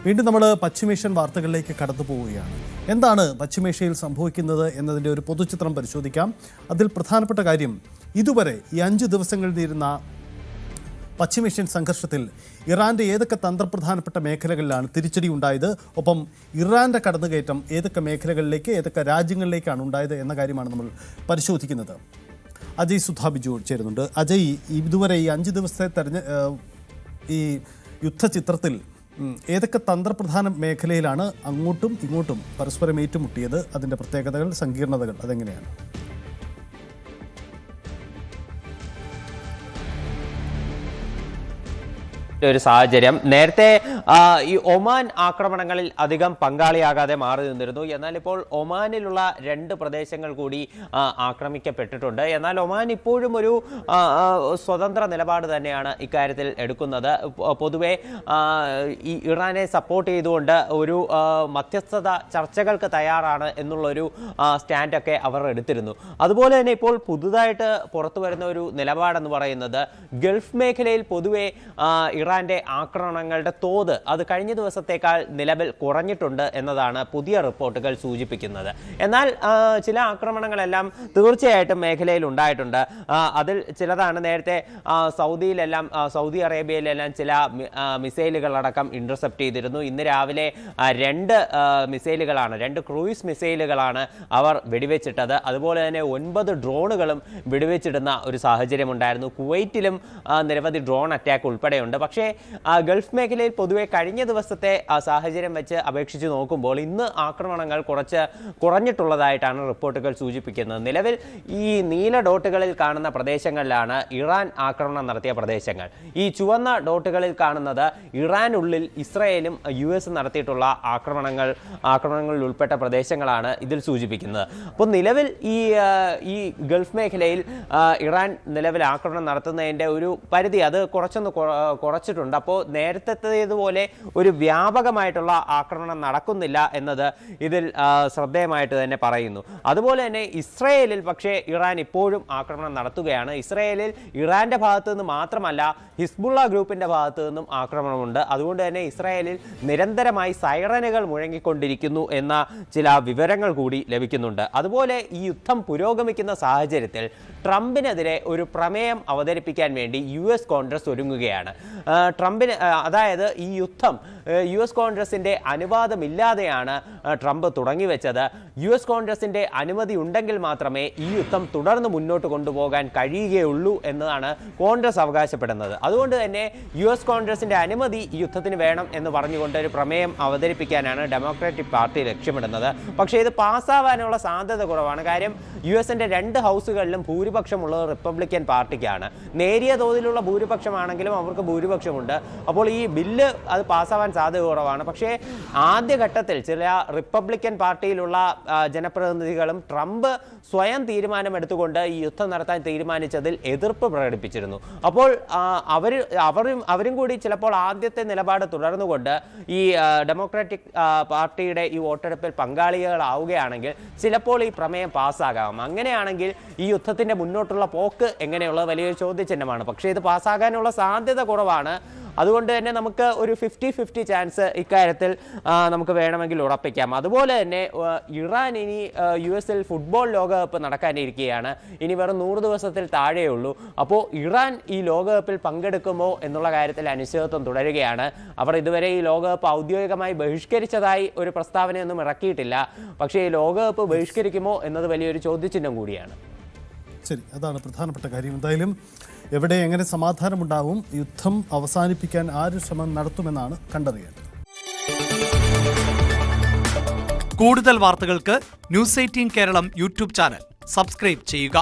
വീണ്ടും നമ്മൾ പശ്ചിമേഷ്യൻ വാർത്തകളിലേക്ക് കടന്നു പോവുകയാണ്. എന്താണ് പശ്ചിമേഷ്യയിൽ സംഭവിക്കുന്നത് എന്നതിൻ്റെ ഒരു പൊതുചിത്രം പരിശോധിക്കാം. അതിൽ പ്രധാനപ്പെട്ട കാര്യം, ഇതുവരെ ഈ 5 ദിവസങ്ങളിൽ നീരുന്ന പശ്ചിമേഷ്യൻ സംഘർഷത്തിൽ ഇറാന്റെ ഏതൊക്കെ തന്ത്രപ്രധാനപ്പെട്ട മേഖലകളിലാണ് തിരിച്ചടി ഉണ്ടായത്, ഒപ്പം ഇറാന്റെ കടന്നുകയറ്റം ഏതൊക്കെ മേഖലകളിലേക്ക്, ഏതൊക്കെ രാജ്യങ്ങളിലേക്കാണ് ഉണ്ടായത് എന്ന കാര്യമാണ് നമ്മൾ പരിശോധിക്കുന്നത്. അജയ് സുധാബിജു ചേരുന്നുണ്ട്. അജയ്, ഇതുവരെ ഈ 5 ദിവസത്തെ ഈ യുദ്ധചിത്രത്തിൽ ഏതൊക്കെ തന്ത്രപ്രധാന മേഖലയിലാണ് അങ്ങോട്ടും ഇങ്ങോട്ടും പരസ്പരം ഏറ്റുമുട്ടിയത്, അതിൻ്റെ പ്രത്യേകതകൾ, സങ്കീർണതകൾ അതെങ്ങനെയാണ്? ഒരു സാഹചര്യം നേരത്തെ ഈ ഒമാൻ ആക്രമണങ്ങളിൽ അധികം പങ്കാളിയാകാതെ മാറി നിന്നിരുന്നു. എന്നാൽ ഇപ്പോൾ ഒമാനിലുള്ള 2 പ്രദേശങ്ങൾ കൂടി ആക്രമിക്കപ്പെട്ടിട്ടുണ്ട്. എന്നാൽ ഒമാൻ ഇപ്പോഴും ഒരു സ്വതന്ത്ര നിലപാട് തന്നെയാണ് ഇക്കാര്യത്തിൽ എടുക്കുന്നത്. പൊതുവെ ഈ ഇറാനെ സപ്പോർട്ട് ചെയ്തുകൊണ്ട് ഒരു മധ്യസ്ഥത ചർച്ചകൾക്ക് തയ്യാറാണ് എന്നുള്ളൊരു സ്റ്റാൻഡൊക്കെ അവർ എടുത്തിരുന്നു. അതുപോലെ തന്നെ ഇപ്പോൾ പുതുതായിട്ട് പുറത്തു വരുന്ന ഒരു നിലപാടെന്ന് പറയുന്നത് ഗൾഫ് മേഖലയിൽ പൊതുവെ ഇറാന്റെ ആക്രമണങ്ങളുടെ തോത് അത് കഴിഞ്ഞ ദിവസത്തേക്കാൾ നിലവിൽ കുറഞ്ഞിട്ടുണ്ട് എന്നതാണ് പുതിയ റിപ്പോർട്ടുകൾ സൂചിപ്പിക്കുന്നത്. എന്നാൽ ചില ആക്രമണങ്ങളെല്ലാം തീർച്ചയായിട്ടും മേഖലയിൽ ഉണ്ടായിട്ടുണ്ട്. അതിൽ ചിലതാണ് നേരത്തെ സൗദി അറേബ്യയിലെല്ലാം ചില മിസൈലുകളടക്കം ഇന്റർസെപ്റ്റ് ചെയ്തിരുന്നു. ഇന്ന് രാവിലെ 2 മിസൈലുകളാണ്, 2 ക്രൂയിസ് മിസൈലുകളാണ് അവർ വെടിവെച്ചിട്ടത്. അതുപോലെ തന്നെ 9 ഡ്രോണുകളും വെടിവെച്ചിടുന്ന ഒരു സാഹചര്യം ഉണ്ടായിരുന്നു. കുവൈറ്റിലും നിരവധി ഡ്രോൺ അറ്റാക്ക് ഉൾപ്പെടെയുണ്ട്. പക്ഷേ ഗൾഫ് മേഖലയിൽ പൊതുവെ കഴിഞ്ഞ ദിവസത്തെ സാഹചര്യം വെച്ച് അപേക്ഷിച്ച് നോക്കുമ്പോൾ ഇന്ന് ആക്രമണങ്ങൾ കുറഞ്ഞിട്ടുള്ളതായിട്ടാണ് റിപ്പോർട്ടുകൾ സൂചിപ്പിക്കുന്നത്. നിലവിൽ ഈ നീല ഡോട്ടുകളിൽ കാണുന്ന പ്രദേശങ്ങളിലാണ് ഇറാൻ ആക്രമണം നടത്തിയ പ്രദേശങ്ങൾ. ഈ ചുവന്ന ഡോട്ടുകളിൽ കാണുന്നത് ഇറാനുള്ളിൽ ഇസ്രയേലും US നടത്തിയിട്ടുള്ള ആക്രമണങ്ങളിൽ ഉൾപ്പെട്ട പ്രദേശങ്ങളാണ് ഇതിൽ സൂചിപ്പിക്കുന്നത്. അപ്പോൾ നിലവിൽ ഈ ഗൾഫ് മേഖലയിൽ ഇറാൻ നിലവിൽ ആക്രമണം നടത്തുന്നതിൻ്റെ ഒരു പരിധി അത് കുറച്ചിട്ടുണ്ട്. അപ്പോൾ നേരത്തേതുപോലെ ഒരു വ്യാപകമായിട്ടുള്ള ആക്രമണം നടക്കുന്നില്ല എന്നത് ഇതിൽ ശ്രദ്ധേയമായിട്ട് തന്നെ പറയുന്നു. അതുപോലെ തന്നെ ഇസ്രയേലിൽ പക്ഷേ ഇറാൻ ഇപ്പോഴും ആക്രമണം നടത്തുകയാണ്. ഇസ്രയേലിൽ ഇറാന്റെ ഭാഗത്തു നിന്ന് മാത്രമല്ല ഹിസ്ബുള്ള ഗ്രൂപ്പിന്റെ ഭാഗത്തു നിന്നും ആക്രമണമുണ്ട്. അതുകൊണ്ട് തന്നെ ഇസ്രയേലിൽ നിരന്തരമായി സൈറനുകൾ മുഴങ്ങിക്കൊണ്ടിരിക്കുന്നു എന്ന ചില വിവരങ്ങൾ കൂടി ലഭിക്കുന്നുണ്ട്. അതുപോലെ ഈ യുദ്ധം പുരോഗമിക്കുന്ന സാഹചര്യത്തിൽ ട്രംപിനെതിരെ ഒരു പ്രമേയം അവതരിപ്പിക്കാൻ വേണ്ടി US കോൺഗ്രസ് ഒരുങ്ങുകയാണ്. ട്രംപിന് അതായത് ഈ യുദ്ധം US കോൺഗ്രസിന്റെ അനുവാദമില്ലാതെയാണ് ട്രംപ് തുടങ്ങിവെച്ചത്. US കോൺഗ്രസിന്റെ അനുമതി ഉണ്ടെങ്കിൽ മാത്രമേ ഈ യുദ്ധം തുടർന്ന് മുന്നോട്ട് കൊണ്ടുപോകാൻ കഴിയുകയുള്ളൂ എന്നതാണ് കോൺഗ്രസ് അവകാശപ്പെടുന്നത്. അതുകൊണ്ട് തന്നെ US കോൺഗ്രസിന്റെ അനുമതി ഈ യുദ്ധത്തിന് വേണം എന്ന് പറഞ്ഞുകൊണ്ട് ഒരു പ്രമേയം അവതരിപ്പിക്കാനാണ് ഡെമോക്രാറ്റിക് പാർട്ടി ലക്ഷ്യമിടുന്നത്. പക്ഷേ ഇത് പാസ്സാവാനുള്ള സാധ്യത കുറവാണ്. കാര്യം US-ന്റെ 2 ഹൗസുകളിലും ഭൂരിപക്ഷമുള്ളത് റിപ്പബ്ലിക്കൻ പാർട്ടിക്കാണ്. നേരിയ തോതിലുള്ള ഭൂരിപക്ഷമാണെങ്കിലും അവർക്ക് ഭൂരിപക്ഷമുണ്ട്. അപ്പോൾ ഈ ബില്ല് അത് പാസ്സാവാൻ സാധ്യത കുറവാണ്. പക്ഷേ ആദ്യഘട്ടത്തിൽ ചില റിപ്പബ്ലിക്കൻ പാർട്ടിയിലുള്ള ജനപ്രതിനിധികളും ട്രംപ് സ്വയം തീരുമാനമെടുത്തുകൊണ്ട് ഈ യുദ്ധം നടത്താൻ തീരുമാനിച്ചതിൽ എതിർപ്പ് പ്രകടിപ്പിച്ചിരുന്നു. അപ്പോൾ അവരും കൂടി ചിലപ്പോൾ ആദ്യത്തെ നിലപാട് തുടർന്നുകൊണ്ട് ഈ ഡെമോക്രാറ്റിക് പാർട്ടിയുടെ ഈ വോട്ടെടുപ്പിൽ പങ്കാളികളാവുകയാണെങ്കിൽ ചിലപ്പോൾ ഈ പ്രമേയം പാസ്സാകാം. അങ്ങനെയാണെങ്കിൽ ഈ യുദ്ധത്തിന്റെ മുന്നോട്ടുള്ള പോക്ക് എങ്ങനെയുള്ള വലിയൊരു ചോദ്യചിഹ്നമാണ്. പക്ഷേ ഇത് പാസ്സാകാനുള്ള സാധ്യത കുറവാണ്. അതുകൊണ്ട് തന്നെ നമുക്ക് ഒരു 50-50 ചാൻസ് ഇക്കാര്യത്തിൽ നമുക്ക് വേണമെങ്കിൽ ഉറപ്പിക്കാം. അതുപോലെ തന്നെ ഇറാൻ ഇനി US-ൽ ഫുട്ബോൾ ലോകകപ്പ് നടക്കാനിരിക്കുകയാണ്. ഇനി വെറും 100 ദിവസത്തിൽ താഴെയുള്ളൂ. അപ്പോൾ ഇറാൻ ഈ ലോകകപ്പിൽ പങ്കെടുക്കുമോ എന്നുള്ള കാര്യത്തിൽ അനിശ്ചിതത്വം തുടരുകയാണ്. അവർ ഇതുവരെ ഈ ലോകകപ്പ് ഔദ്യോഗികമായി ബഹിഷ്കരിച്ചതായി ഒരു പ്രസ്താവനയൊന്നും ഇറക്കിയിട്ടില്ല. പക്ഷേ ഈ ലോകകപ്പ് ബഹിഷ്കരിക്കുമോ എന്നത് വലിയൊരു ചോദ്യചിഹ്നം കൂടിയാണ്. ശരി, അതാണ് പ്രധാനപ്പെട്ട കാര്യം. എന്തായാലും എവിടെ എങ്ങനെ സമാധാനമുണ്ടാവും, യുദ്ധം അവസാനിപ്പിക്കാൻ ആര് ശ്രമം നടത്തുമെന്നാണ് കണ്ടറിയേണ്ടത്. കൂടുതൽ വാർത്തകൾക്ക് News 18 Keralam YouTube channel subscribe ചെയ്യുക.